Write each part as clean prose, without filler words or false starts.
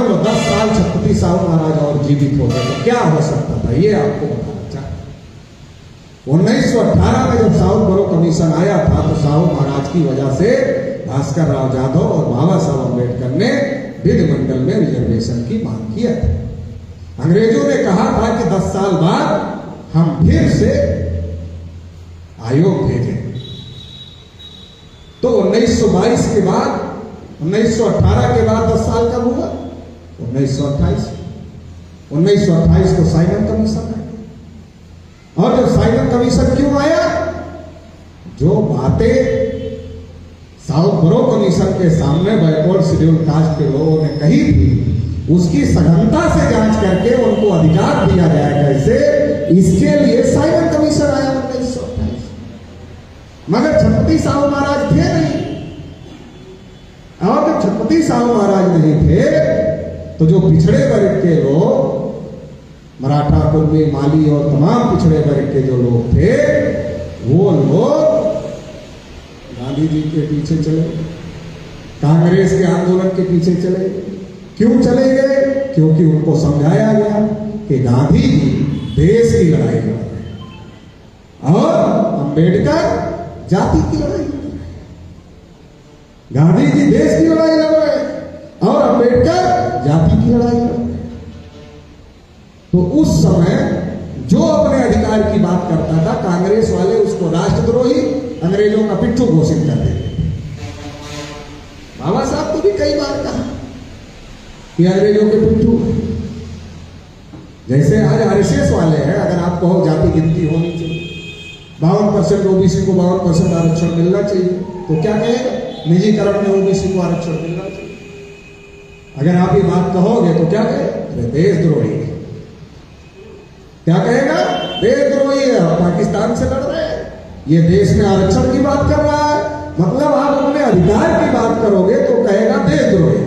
मान लो 10 साल छत्रपति साहू महाराज और जीवित होते तो क्या हो सकता था, ये आपको बताना चाहता। 1918 में जब साउथ बोरो कमीशन आया था तो साहू महाराज की वजह से भास्कर राव यादव और बाबा साहब अम्बेडकर ने विधिमंडल में रिजर्वेशन की मांग किया था। अंग्रेजों ने कहा था कि 10 साल बाद हम फिर से आयोग भेजें। तो 1922 के बाद 1918 के बाद 10 साल कब हुआ? 1928। 1928 को साइमन कमीशन आया। और जब साइमन कमीशन क्यों आया? जो बातें साउथ बोरो कमीशन के सामने बैकवर्ड शेड्यूल कास्ट के लोगों ने कही थी, उसकी सघनता से जांच करके उनको अधिकार दिया जाए कैसे, इसके लिए साइमन कमीशन आया 1928। मगर छत्रपति साहू महाराज थे नहीं, और जब छत्रपति साहू महाराज नहीं थे तो जो पिछड़े वर्ग के लोग, मराठा, कुर्मी, माली और तमाम पिछड़े वर्ग के जो लोग थे, वो लोग गांधी जी के पीछे चले, कांग्रेस के आंदोलन के पीछे चले। क्यों चले गए? क्योंकि उनको समझाया गया कि गांधी जी देश की लड़ाई लड़ रहे हैं और अम्बेडकर जाति की लड़ाई लड़ रहे हैं। गांधी जी देश की लड़ाई लड़ रहे हैं और अम्बेडकर जाति की लड़ाई लड़ रहे हैं। तो उस समय जो अपने अधिकार की बात करता था, कांग्रेस वाले उसको राष्ट्रद्रोही, अंग्रेजों का पिट्ठू घोषित कर देते। बाबा साहब को भी कई बार कहा कि अंग्रेजों के पिट्ठू, जैसे आज आरएसएस वाले हैं, अगर आप कहो जाति गिनती होनी चाहिए, 52% ओबीसी को 52% आरक्षण मिलना चाहिए, तो क्या कहेगा? निजीकरण में ओबीसी को आरक्षण मिलना चाहिए। अगर आप ये बात कहोगे तो क्या कहेगा? देशद्रोही। क्या कहेगा? देशद्रोही है, पाकिस्तान से लड़ रहे हैं, ये देश में आरक्षण की बात कर रहा है। मतलब आप अपने अधिकार की बात करोगे तो कहेगा देशद्रोही।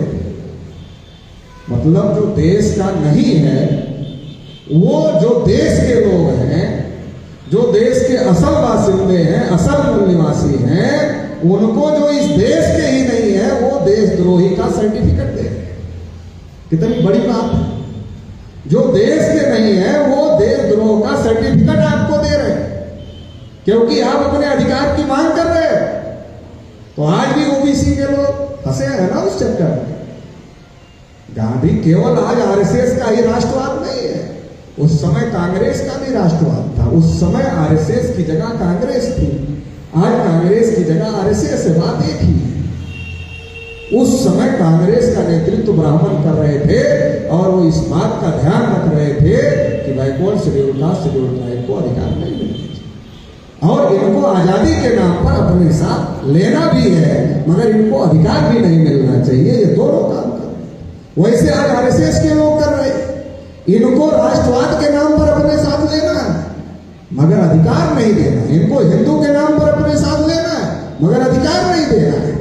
मतलब जो देश का नहीं है, वो जो देश के लोग हैं, जो देश के असल बासिंदे हैं, असल मूल निवासी हैं, उनको जो इस देश के ही नहीं है, वो देशद्रोही का सर्टिफिकेट दे रहे हैं। कितनी बड़ी बात है। जो देश के नहीं है वो देशद्रोह का सर्टिफिकेट आपको दे रहे हैं, क्योंकि आप अपने अधिकार की मांग कर रहे हैं। तो आज भी ओबीसी के लोग फंसे हैं ना उस चक्कर में। गांधी केवल आज आरएसएस का ही राष्ट्रवाद नहीं है, उस समय कांग्रेस का भी राष्ट्रवाद था। उस समय आरएसएस की जगह कांग्रेस थी, आज कांग्रेस की जगह आरएसएस है। बात एक ही है। उस समय कांग्रेस का नेतृत्व ब्राह्मण कर रहे थे और वो इस बात का ध्यान रख रहे थे कि backward schedule caste, schedule tribe को अधिकार नहीं मिलना चाहिए और इनको आजादी के नाम पर अपने साथ लेना भी है, मगर इनको अधिकार भी नहीं मिलना चाहिए। ये दोनों काम कर रहे। वैसे आज आरएसएस के लोग कर रहे, इनको राष्ट्रवाद के नाम पर अपने साथ लेना है मगर अधिकार नहीं देना। इनको हिंदू के नाम पर अपने साथ लेना है मगर अधिकार नहीं देना है।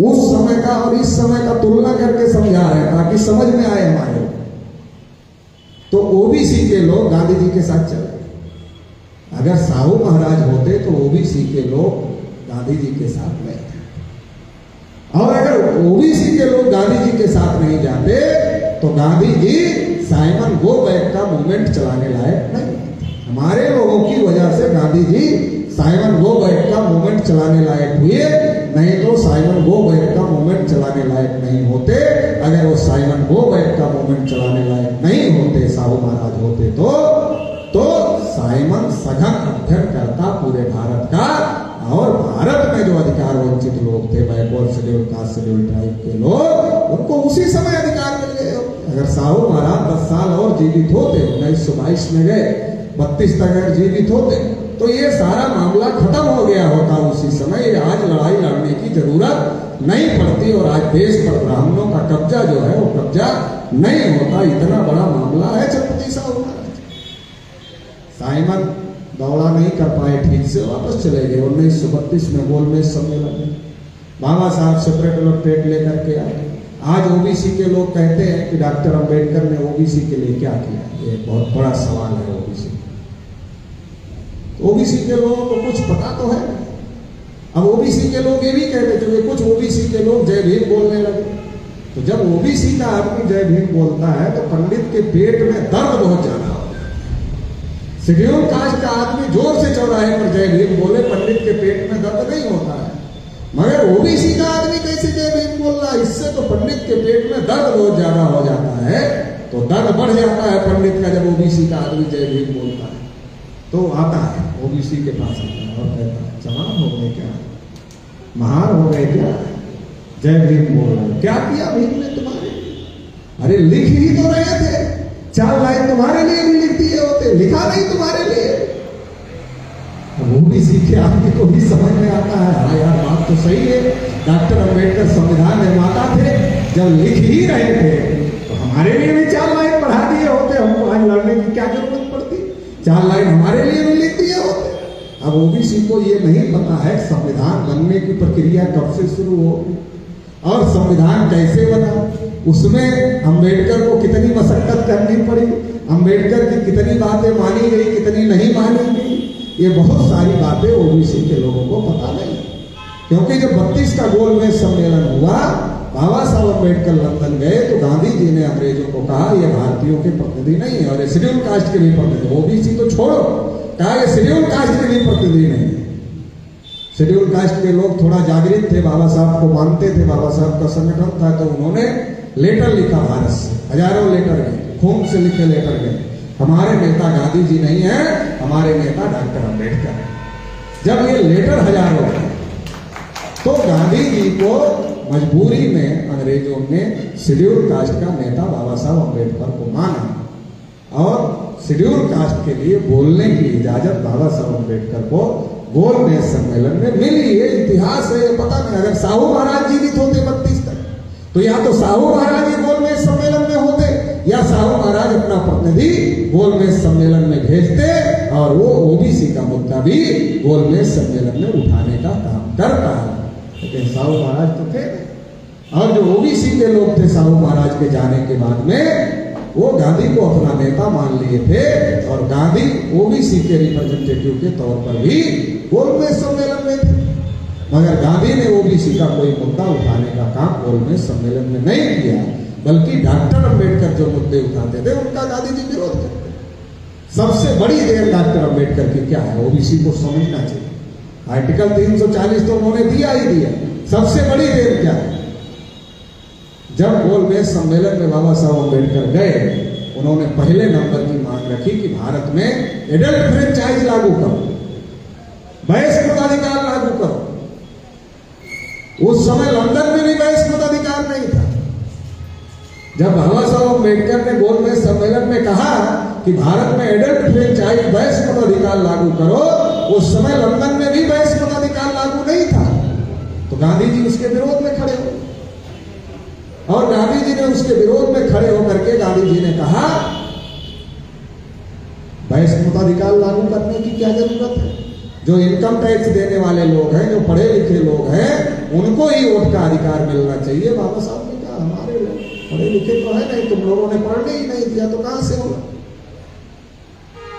उस समय का और इस समय का तुलना करके समझा रहे हैं ताकि समझ में आए हमारे। तो ओबीसी के लोग गांधी जी के साथ चले। अगर साहू महाराज होते तो ओबीसी के लोग गांधी जी के साथ नहीं थे, और अगर ओबीसी के लोग गांधी जी के साथ नहीं जाते तो Gandhi ji Simon go back का मूवमेंट चलाने लायक नहीं। हमारे लोगों की वजह से Gandhi ji Simon go back का मूवमेंट चलाने लायक हुए, नहीं तो साइमन गो बैक का मूवमेंट चलाने लायक नहीं होते। अगर वो साइमन गो बैक का मूवमेंट चलाने लायक नहीं होते, साहू महाराज होते तो साइमन सघन अध्ययन करता पूरे भारत का, और भारत में जो अधिकार वंचित लोग थे, backward schedule caste, schedule tribe के लोग, उनको उसी समय अधिकार मिल गए। अगर साहू महाराज 10 साल और जीवित होते, 1922 में गए, 32 तक अगर जीवित होते तो ये सारा मामला खत्म हो गया होता उसी समय। आज लड़ाई लड़ने की जरूरत नहीं पड़ती और आज देश पर ब्राह्मणों का कब्जा जो है वो कब्जा नहीं होता। इतना बड़ा मामला है छत्रपति साहू महाराज। साइमन दौड़ा नहीं कर पाए ठीक से, वापस चले गए। 1932 में गोलमेज सम्मेलन में बाबा साहब सेपरेट इलेक्ट्रेट लेकर के आए। आज ओबीसी के लोग कहते हैं कि डॉक्टर अंबेडकर ने ओबीसी के लिए क्या किया, ये बहुत बड़ा सवाल है। ओबीसी के लोगों को कुछ पता तो है। अब ओबीसी के लोग ये भी कहते थे, कुछ ओबीसी के लोग जय भीम बोलने लगे। तो जब ओबीसी का आदमी जय भीम बोलता है तो पंडित के पेट में दर्द बहुत ज्यादा होता है। शेड्यूल कास्ट का आदमी जोर से चौराहे पर जय भीम बोले, पंडित के पेट में दर्द नहीं होता है। मगर ओबीसी का आदमी कैसे जय भीम बोल रहा है, इससे तो पंडित के पेट में दर्द बहुत ज्यादा हो जाता है। तो दर्द बढ़ जाता है पंडित का जब ओबीसी का आदमी जय भीम बोलता है। तो आता है ओबीसी के पास आता है और कहता है, जवान हो गए क्या, महान हो गए क्या, जय भीम बोल रहे, क्या किया भीम ने तुम्हारे? अरे लिख ही तो रहे थे, 4 लाइन तुम्हारे लिए भी लिख दिए होते, लिखा नहीं तुम्हारे लिए। ओबीसी के आदमी को भी समझ में आता है, हाँ यार बात तो सही है, डॉक्टर अंबेडकर संविधान निर्माता थे, जब लिख ही रहे थे तो हमारे लिए भी 4 लाइन बढ़ा दिए होते, हमको आज लड़ने की क्या जरूरत पड़ती, 4 लाइन हमारे लिए भी लिख दिए होते। अब ओबीसी को ये नहीं पता है संविधान बनने की प्रक्रिया कब से शुरू होगी और संविधान कैसे बना, उसमें अंबेडकर को कितनी मशक्कत करनी पड़ी, अंबेडकर की कितनी बातें मानी गई, कितनी नहीं मानी गई, ये बहुत सारी बातें ओबीसी के लोगों को पता नहीं। क्योंकि जब 32 का गोलमेज सम्मेलन हुआ, बाबा साहब अंबेडकर लंदन गए तो गांधी जी ने अंग्रेजों को कहा ये भारतीयों के प्रतिनिधि नहीं है और शेड्यूल कास्ट के भी प्रतिनिधि, ओबीसी तो छोड़ो, कहा ये शेड्यूल कास्ट के भी प्रतिनिधि नहीं है। शेड्यूल कास्ट के लोग थोड़ा जागृत थे, बाबा साहब को मानते थे, बाबा साहब का संगठन था, तो उन्होंने लेटर लिखा भारत से, हजारों लेटर गए, खून से लिखे लेटर गए, हमारे नेता गांधी जी नहीं है, हमारे नेता डॉक्टर अंबेडकर है। जब ये लेटर हजारों गए तो गांधी जी को मजबूरी में अंग्रेजों ने शेड्यूल कास्ट का नेता बाबा साहब अंबेडकर को माना और शेड्यूल कास्ट के लिए बोलने की इजाजत बाबा साहब अंबेडकर को गोलमेज सम्मेलन में मिली। ये इतिहास है, ये पता नहीं, अगर साहू महाराज जीवित होते 32 तक तो या तो साहू महाराज ही गोलमेज सम्मेलन में होते या साहू महाराज अपना प्रतिनिधि गोलमेज सम्मेलन में भेजते और वो ओबीसी का मुद्दा भी गोलमेज सम्मेलन में उठाने का काम करता है। लेकिन साहू महाराज तो थे और जो ओबीसी के लोग थे साहू महाराज के जाने के बाद में वो गांधी को अपना नेता मान लिए थे और गांधी ओबीसी के रिप्रेजेंटेटिव के तौर पर भी गोलमेज सम्मेलन में थे। मगर गांधी ने ओबीसी का कोई मुद्दा उठाने का काम गोलमेज सम्मेलन में नहीं किया, बल्कि डॉक्टर अंबेडकर जो मुद्दे उठाते थे उनका गांधी जी विरोध करते। सबसे बड़ी देर डॉक्टर अंबेडकर की क्या है, ओबीसी को समझना चाहिए। आर्टिकल 340 तो उन्होंने दिया ही दिया, सबसे बड़ी देर क्या है, जब गोलमेज सम्मेलन में बाबा साहब अंबेडकर गए, उन्होंने पहले नंबर की मांग रखी कि भारत में एडल्ट फ्रेंचाइज लागू करो, वयस्क मताधिकार लागू करो। उस समय लंदन में भी वयस्क मताधिकार नहीं था। जब बाबा साहब अंबेडकर ने गोलमेज सम्मेलन में कहा कि भारत में एडल्ट फ्रेंचाइज वयस्क मताधिकार लागू करो, उस समय लंदन में भी वयस्क मताधिकार लागू नहीं था। तो गांधी जी उसके विरोध में खड़े हो और गांधी जी ने उसके विरोध में खड़े होकर के गांधी जी ने कहा वयस्क मताधिकार लागू करने की क्या जरूरत है, जो इनकम टैक्स देने वाले लोग हैं, जो पढ़े लिखे लोग हैं, उनको ही वोट का अधिकार मिलना चाहिए। बाबा साहब ने कहा हमारे लोग पढ़े लिखे तो है नहीं, तुम लोगों ने पढ़ने ही नहीं दिया तो कहां से होगा।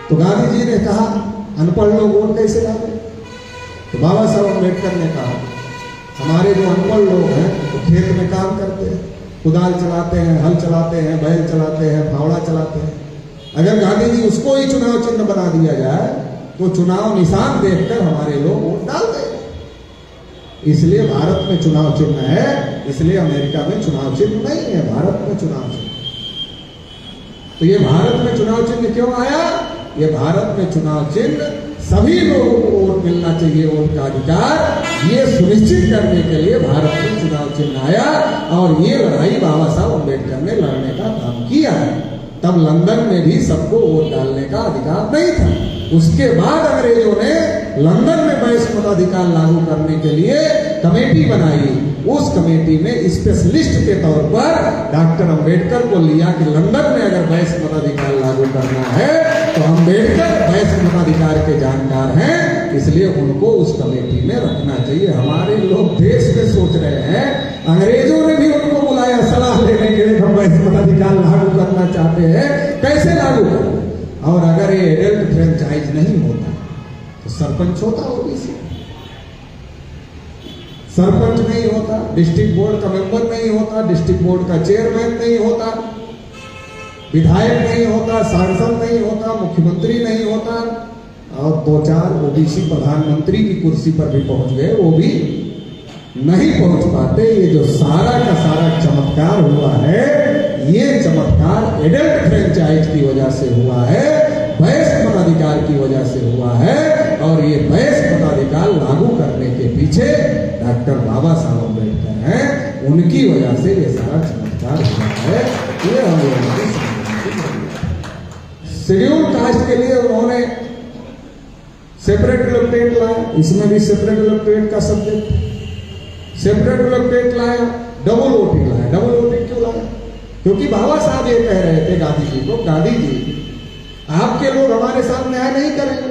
तो गांधी जी ने कहा अनपढ़ लोग वोट कैसे डाले। तो बाबा साहब अम्बेडकर ने कहा हमारे जो अनपढ़ लोग हैं वो तो खेत में काम करते हैं, कुदाल चलाते हैं, हल चलाते हैं, बैल चलाते हैं, फावड़ा चलाते हैं। अगर गांधी जी उसको ही चुनाव चिन्ह बना दिया जाए तो चुनाव निशान देखकर हमारे लोग वोट डाल देंगे। इसलिए भारत में चुनाव चिन्ह है, इसलिए अमेरिका में चुनाव चिन्ह नहीं है, भारत में चुनाव चिन्ह। तो ये भारत में चुनाव चिन्ह क्यों आया? ये भारत में चुनाव चिन्ह सभी लोगों को वोट मिलना चाहिए, वोट का अधिकार, ये सुनिश्चित करने के लिए भारत में चुनाव चिन्ह आया। और ये लड़ाई बाबा साहब अम्बेडकर ने लड़ने का काम किया है। तब लंदन में भी सबको वोट डालने का अधिकार नहीं था। उसके बाद अंग्रेजों ने लंदन में वयस्क मताधिकार लागू करने के लिए कमेटी बनाई। उस कमेटी में स्पेशलिस्ट के तौर पर डॉक्टर अंबेडकर को लिया कि लंदन में अगर वयस्क मताधिकार लागू करना है तो अंबेडकर वयस्क मताधिकार के जानकार हैं, इसलिए उनको उस कमेटी में रखना चाहिए। हमारे लोग देश में सोच रहे हैं, अंग्रेजों ने भी उनको बुलाया सलाह लेने के लिए, हम वयस्क मताधिकार लागू करना चाहते हैं, कैसे लागू करें। और अगर ये एडल्ट फ्रेंचाइज नहीं होता तो सरपंच होता ओबीसी, सरपंच नहीं होता, डिस्ट्रिक्ट बोर्ड का मेंबर नहीं होता, डिस्ट्रिक्ट बोर्ड का चेयरमैन नहीं होता, विधायक नहीं होता, सांसद नहीं होता, मुख्यमंत्री नहीं होता, और 2-4 ओबीसी प्रधानमंत्री की कुर्सी पर भी पहुंच गए, वो भी नहीं पहुंच पाते। ये जो सारा का सारा चमत्कार हुआ है, ये चमत्कार एडल्ट फ्रेंचाइज की वजह से हुआ है, वयस्क मताधिकार की वजह से हुआ है, और ये वयस्क मताधिकार लागू करने के पीछे डॉक्टर बाबा साहब अम्बेडकर हैं, उनकी वजह से ये सारा चमत्कार हुआ है। ये हम लोगों की शेड्यूल कास्ट के लिए उन्होंने सेपरेट इलेक्टेड लाया, इसमें भी सेपरेट इलेक्टेड का सब्जेक्ट, सेपरेट इलेक्टेड लाया, डबल वोटिंग लाया। डबल वोटिंग क्यों लाया? क्योंकि बाबा साहब ये कह रहे थे गांधी जी को, गांधी जी आपके लोग हमारे साथ न्याय नहीं करेंगे,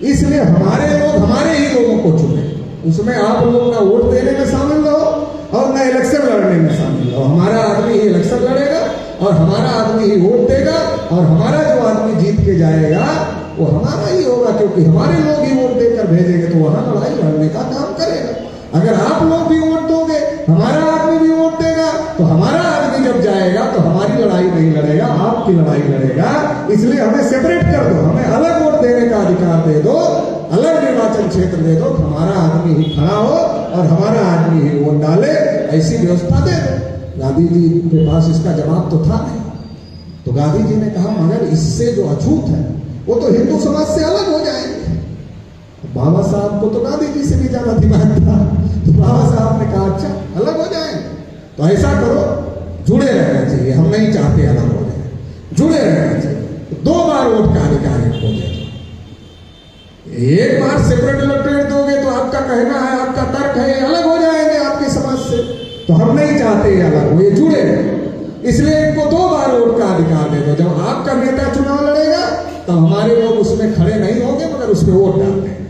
इसलिए हमारे लोग हमारे ही लोगों को चुने, उसमें आप लोग ना वोट देने में शामिल रहो और ना इलेक्शन लड़ने में शामिल रहो। हमारा आदमी ही इलेक्शन लड़ेगा और हमारा आदमी ही वोट देगा, और हमारा जो आदमी जीत के जाएगा वो हमारा ही होगा, क्योंकि हमारे लोग ही वोट देकर भेजेंगे तो वहां लड़ाई लड़ने का काम करेगा। अगर आप लोग भी वोट दोगे, हमारा आदमी भी वोट देगा, तो हमारा आदमी जब जाएगा तो हमारी लड़ाई नहीं लड़ेगा, आपकी लड़ाई लड़ेगा। इसलिए हमें सेपरेट कर दो, हमें अलग वोट देने का अधिकार दे दो, अलग निर्वाचन क्षेत्र दे दो, हमारा आदमी ही खड़ा हो और हमारा आदमी ही वोट डाले, ऐसी व्यवस्था दे दो। गांधी जी के पास इसका जवाब तो था नहीं, तो गांधी जी ने कहा मगर इससे जो अछूत है वो तो हिंदू समाज से अलग हो जाएंगे। बाबा साहब को तो गांधी जी से भी ज्यादा दिमाग था, तो बाबा साहब ने कहा अच्छा अलग हो जाएंगे, तो ऐसा करो, जुड़े रहना चाहिए, हम नहीं चाहते अलग हो जाए, जुड़े रहना चाहिए। तो 2 बार वोट का अधिकार हो जाए, एक बार सेपरेट इलेक्टेड दोगे तो आपका कहना है, आपका तर्क है अलग हो जाएंगे आपके समाज से, तो हम नहीं चाहते अलग हो, ये जुड़े, इसलिए इनको 2 बार वोट का अधिकार दे दो। जब आपका नेता चुनाव लड़ेगा तो हमारे लोग उसमें खड़े नहीं होंगे मगर उसमें वोट डाल देंगे,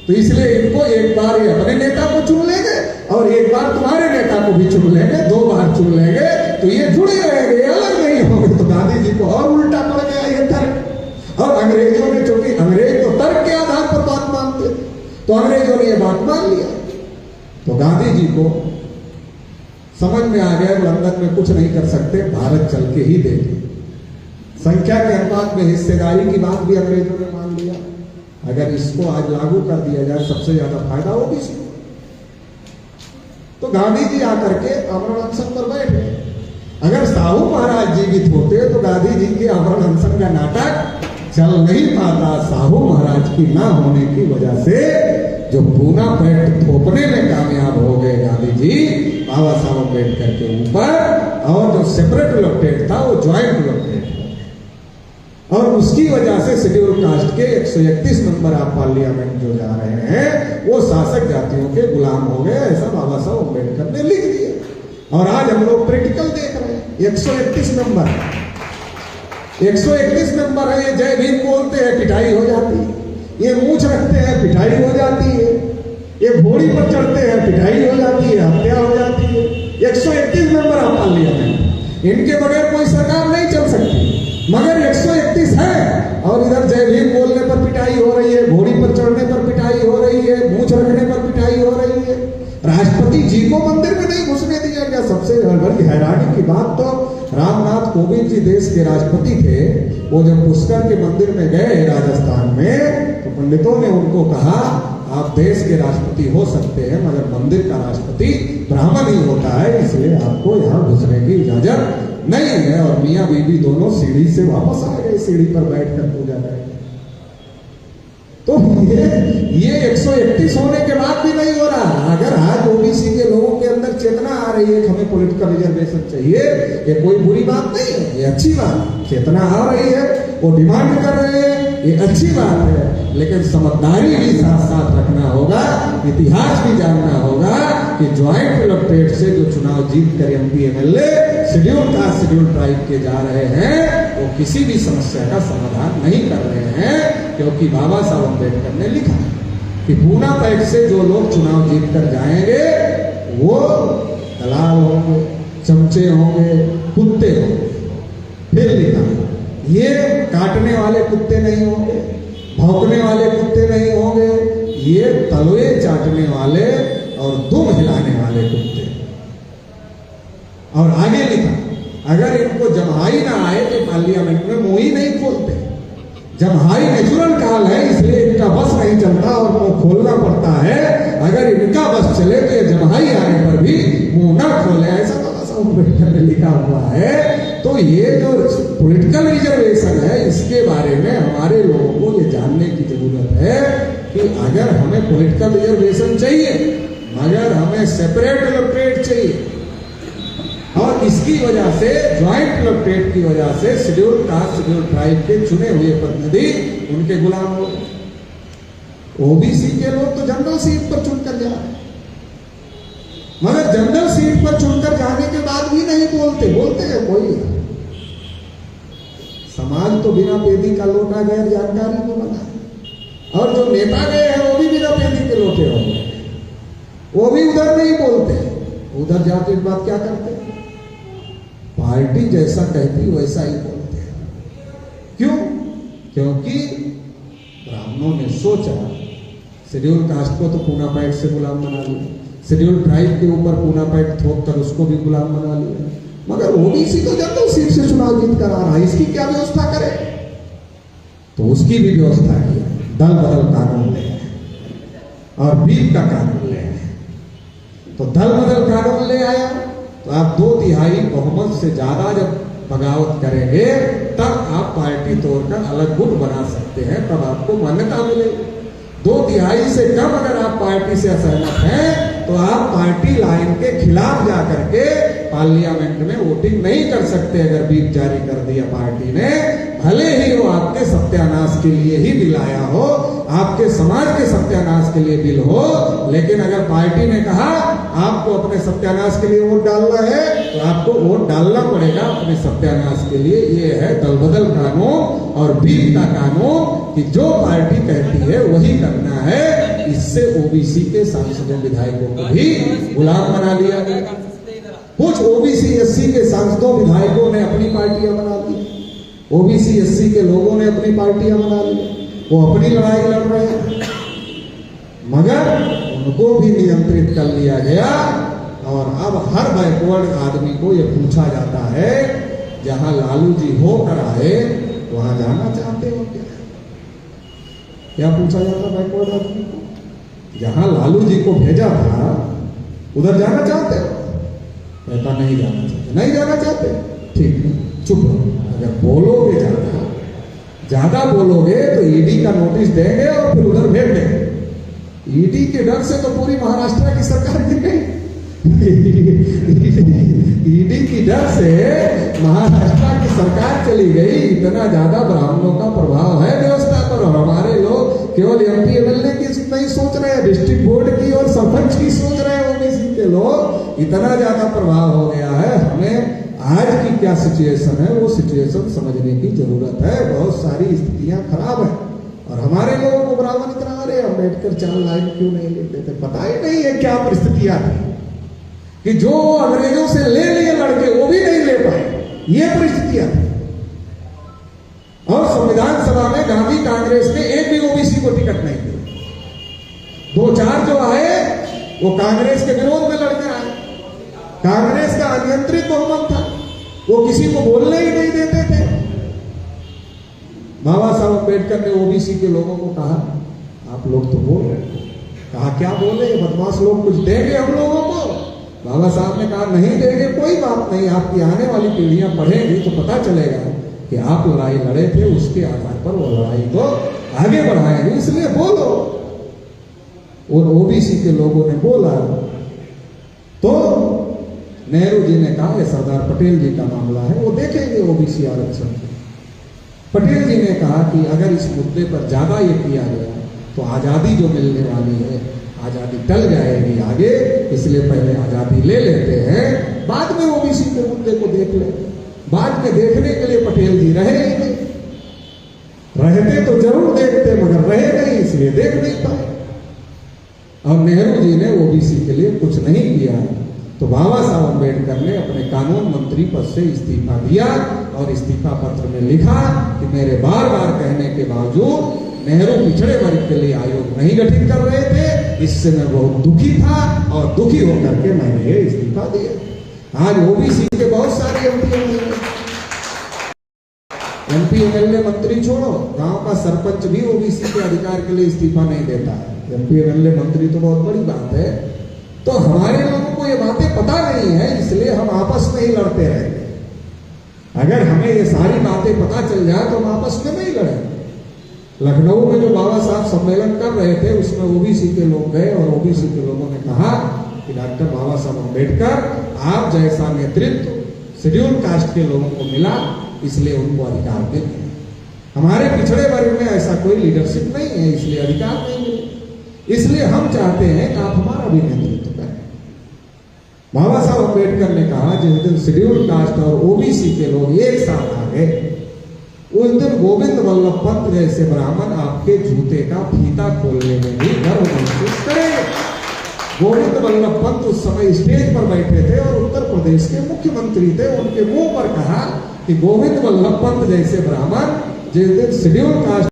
तो इसलिए इनको एक बार ये अपने नेता को चुन लेंगे और एक बार तुम्हारे नेता को भी चुन लेंगे, 2 बार चुन लेंगे, तो ये जुड़े रहेंगे, अलग नहीं होंगे। तो गांधी जी को और उल्टा पड़ गया ये तर्क, और अंग्रेजों ने, चूंकि अंग्रेज तो तर्क के आधार पर बात मानते, तो अंग्रेजों ने ये बात मान लिया। तो गांधी जी को समझ में आ गया लंदन में कुछ नहीं कर सकते, भारत चल के ही देखे। संख्या के अनुपात में हिस्सेदारी की बात भी अंग्रेजों ने मान लिया, अगर इसको आज लागू कर दिया जाए सबसे ज्यादा फायदा ओबीसी को। तो गांधी जी आकर के आमरण अनशन पर बैठ गए। अगर साहू महाराज जीवित होते तो गांधी जी के आमरण अनशन का नाटक चल नहीं पाता। साहू महाराज की ना होने की वजह से जो पूना पैक्ट थोपने में कामयाब हो गए गांधी जी बाबा साहब अम्बेडकर के ऊपर, और जो सेपरेट इलेक्टेड था वो ज्वाइंट इलेक्टेड था, और उसकी वजह से शेड्यूल कास्ट के 131 नंबर आप पार्लियामेंट जो जा रहे हैं वो शासक जातियों के गुलाम हो गए, ऐसा बाबा साहब अम्बेडकर ने लिख दिया। और आज हम लोग प्रैक्टिकल देख रहे हैं, 131 नंबर 131 नंबर है। ये जय भीम बोलते हैं पिटाई हो जाती है, ये मूंछ रखते हैं पिटाई हो जाती है, ये घोड़ी पर चढ़ते हैं पिटाई हो जाती है, हत्या हो जाती है। 131 नंबर आप पार्लियामेंट, इनके बगैर कोई सरकार नहीं चल सकती, मगर 131 है, और इधर जय भीम बोलने पर पिटाई हो रही है, घोड़ी पर चढ़ने पर पिटाई हो रही है, मूंछ रखने पर पिटाई हो रही है। राष्ट्रपति जी को मंदिर में नहीं घुसने दिया गया। सबसे बड़ी हैरानी की बात तो रामनाथ कोविंद जी देश के राष्ट्रपति थे, वो जब पुष्कर के मंदिर में गए राजस्थान में तो पंडितों ने उनको कहा आप देश के राष्ट्रपति हो सकते हैं मगर मंदिर का राष्ट्रपति ब्राह्मण ही होता है, इसलिए आपको यहाँ घुसने की इजाजत नहीं है। और मियाँ बीबी दोनों सीढ़ी से वापस आ गए, सीढ़ी पर बैठकर पूजा करेंगे। तो ये 131 होने के बाद भी नहीं हो रहा। अगर आज ओबीसी के लोगों के अंदर चेतना आ रही है कि हमें पॉलिटिकल रिजर्वेशन चाहिए, ये कोई बुरी बात नहीं है, ये अच्छी बात है। चेतना आ रही है, वो डिमांड कर रहे हैं, ये अच्छी बात है, लेकिन समझदारी भी साथ साथ रखना होगा, इतिहास भी जानना होगा कि ज्वाइंट इलेक्टेड से जो चुनाव जीत कर MP MLA schedule caste schedule tribe के जा रहे हैं वो किसी भी समस्या का समाधान नहीं कर रहे हैं, क्योंकि बाबा साहब अम्बेडकर ने लिखा कि पूना पैक्ट से जो लोग चुनाव जीत कर जाएंगे वो दलाल होंगे, चमचे होंगे, कुत्ते होंगे। फिर लिखा ये काटने वाले कुत्ते नहीं होंगे, भौंकने वाले कुत्ते नहीं होंगे, ये तलवे चाटने वाले और दुम हिलाने वाले कुत्ते। और आगे लिखा, अगर इनको जम्हाई ना आए तो पार्लियामेंट में मुंह ही नहीं खोलते। जम्हाई नेचुरल काल है, इसलिए इनका बस नहीं चलता और मुंह खोलना पड़ता है। अगर इनका बस चले तो ये जम्हाई आने पर भी मुंह ना खोले, ऐसा बाबा साहब अम्बेडकर ने लिखा हुआ है। तो ये जो पॉलिटिकल रिजर्वेशन है, इसके बारे में हमारे लोगों को ये जानने की जरूरत है कि अगर हमें पॉलिटिकल रिजर्वेशन चाहिए, मगर हमें सेपरेट इलेक्टोरेट चाहिए। और इसकी वजह से, ज्वाइंट इलेक्टोरेट की वजह से शेड्यूल कास्ट, शेड्यूल ट्राइब के चुने हुए प्रतिनिधि उनके गुलाम हो। ओबीसी के लोग तो जनरल सीट पर चुनकर जा रहे, मगर जनरल सीट पर चुनकर जाने के बाद भी नहीं बोलते हैं कोई। समाज तो बिना पेदी का लोटा गैर जानकारी को बना, और जो नेता गए हैं वो भी बिना पेदी के लोटे हो गए, वो भी उधर नहीं बोलते। उधर जाके एक बात क्या करते हैं, पार्टी जैसा कहती वैसा ही बोलते हैं। क्यों? क्योंकि ब्राह्मणों ने सोचा शेड्यूल कास्ट को तो पूना पैक्ट से गुलाम बना लिया, शेड्यूल ट्राइब के ऊपर पूना पैक्ट थोप कर उसको भी गुलाम बना लिया, मगर ओबीसी को जनरल सीट से चुनाव जीत कर आ रहा है, इसकी क्या व्यवस्था करे? तो उसकी भी व्यवस्था की, दल बदल कानून ले और बीप का कानून ले आए। तो दल बदल कानून ले आया तो आप 2/3 बहुमत से ज्यादा जब बगावत करेंगे तब आप पार्टी तोड़कर अलग गुट बना सकते हैं, तब आपको मान्यता मिलेगी। 2/3 से कम अगर आप पार्टी से असहमत हैं तो आप पार्टी लाइन के खिलाफ जाकर के पार्लियामेंट में वोटिंग नहीं कर सकते। अगर बीप जारी कर दिया पार्टी ने, भले ही वो आपके सत्यानाश के लिए ही बिल आया हो, आपके समाज के सत्यानाश के लिए बिल हो, लेकिन अगर पार्टी ने कहा आपको अपने सत्यानाश के लिए वोट डालना है तो आपको वोट डालना पड़ेगा अपने सत्यानाश के लिए। ये है दल बदल कानून और बीप का कानून कि जो पार्टी कहती है वही करना है। इससे ओबीसी के सांसदों विधायकों को भी गुलाम बना लिया गया। कुछ ओबीसी एससी के सांसदों विधायकों ने अपनी पार्टियां बना ली, ओबीसी एससी के लोगों ने अपनी पार्टियां बना ली, वो अपनी लड़ाई लड़ रहे हैं, मगर उनको भी नियंत्रित कर लिया गया। और अब हर बैकवर्ड आदमी को ये पूछा जाता है, जहां लालू जी होकर आए वहां जाना चाहते हो क्या पूछा जाता बैकवर्ड आदमी को? जहां लालू जी को भेजा था उधर जाना चाहते हो? कहता नहीं जाना चाहते। नहीं जाना चाहते, ठीक है, चुप रहो। अगर बोलोगे ज्यादा बोलोगे तो ईडी का नोटिस देंगे और फिर उधर भेज देंगे। ईडी के डर से तो पूरी महाराष्ट्र की सरकार गिर गई। ईडी की डर से महाराष्ट्र की सरकार चली गई। इतना ज्यादा ब्राह्मणों का प्रभाव है व्यवस्था पर। हमारे लोग केवल एमपी एमएलए की नहीं सोच रहे हैं, डिस्ट्रिक्ट बोर्ड की और सरपंच की सोच रहे हैं। ओबीसी के लोग इतना ज्यादा प्रभाव हो गया है। हमें आज की क्या सिचुएशन है वो सिचुएशन समझने की जरूरत है। बहुत सारी स्थितियां खराब है और हमारे लोगों को बराबर करा रहे। अम्बेडकर 4 लाइन क्यों नहीं लेते थे? पता ही नहीं है क्या परिस्थितियां थी कि जो अंग्रेजों से ले लिए लड़के वो भी नहीं ले पाए, ये परिस्थितियां थी। और संविधान सभा में गांधी कांग्रेस ने एक भी ओबीसी को टिकट नहीं दिया। 2-4 जो आए वो कांग्रेस के विरोध में लड़कर आए। कांग्रेस का अनियंत्रित बहुमत था, वो किसी को बोलने ही नहीं देते थे। बाबा साहब अम्बेडकर ने ओबीसी के लोगों को कहा, आप लोग तो बोल रहे। कहा क्या बोले? बदमाश लोग कुछ देंगे हम लोगों को? बाबा साहब ने कहा नहीं देंगे, कोई बात नहीं, आपकी आने वाली पीढ़ियां पढ़ेंगी तो पता चलेगा कि आप लड़ाई लड़े थे, उसके आधार पर वो लड़ाई को आगे बढ़ाएंगे, इसलिए बोलो। और ओबीसी के लोगों ने बोला तो नेहरू जी ने कहा सरदार पटेल जी का मामला है, वो देखेंगे ओबीसी आरक्षण। पटेल जी ने कहा कि अगर इस मुद्दे पर ज्यादा ये किया गया तो आजादी जो मिलने वाली है, आजादी टल जाएगी आगे, इसलिए पहले आजादी ले लेते हैं, बाद में ओबीसी के मुद्दे को देख लेंगे। बाद में देखने के लिए पटेल जी रहे ही नहीं। रहते तो जरूर देखते, मगर रहे नहीं, इसलिए देख नहीं पाए। और नेहरू जी ने ओबीसी के लिए कुछ नहीं किया। तो बाबा साहब अम्बेडकर ने अपने कानून मंत्री पद से इस्तीफा दिया और इस्तीफा पत्र में लिखा कि मेरे बार बार कहने के बावजूद नेहरू पिछड़े वर्ग के लिए आयोग नहीं गठित कर रहे थे, इससे मैं बहुत दुखी था और दुखी होकर के मैंने ये इस्तीफा दिया। आज ओबीसी के बहुत सारे एमपी एमएलए मंत्री छोड़ो, गांव का सरपंच भी ओबीसी के अधिकार के लिए इस्तीफा नहीं देता है। एमपी एमएलए मंत्री तो बहुत बड़ी बात है। तो हमारे लोगों को ये बातें पता नहीं है, इसलिए हम आपस में ही लड़ते रहेंगे। अगर हमें ये सारी बातें पता चल जाए तो हम आपस में नहीं लड़ेंगे। लखनऊ में जो बाबा साहब सम्मेलन कर रहे थे उसमें ओबीसी के लोग गए और ओबीसी के लोगों ने कहा कि डॉक्टर बाबा साहब अम्बेडकर आप जैसा नेतृत्व शेड्यूल कास्ट के लोगों को मिला, इसलिए उनको अधिकार मिल गए। हमारे पिछड़े वर्ग में ऐसा कोई लीडरशिप नहीं है, इसलिए अधिकार नहीं मिले। इसलिए हम चाहते हैं कि आप हमारा भी नेतृत्व करें। बाबा साहब अम्बेडकर ने कहा जिस दिन शेड्यूल कास्ट और ओबीसी के लोग एक साथ आ गए, उस दिन गोविंद वल्लभ पंत जैसे ब्राह्मण आपके जूते का फीता खोलने में भी गर्व महसूस करेंगे। गोविंद वल्लभ पंत उस समय स्टेज पर बैठे थे और उत्तर प्रदेश के मुख्यमंत्री थे। उनके मुंह पर कहा कि गोविंद वल्लभ पंत जैसे ब्राह्मण जिस दिन शेड्यूल कास्ट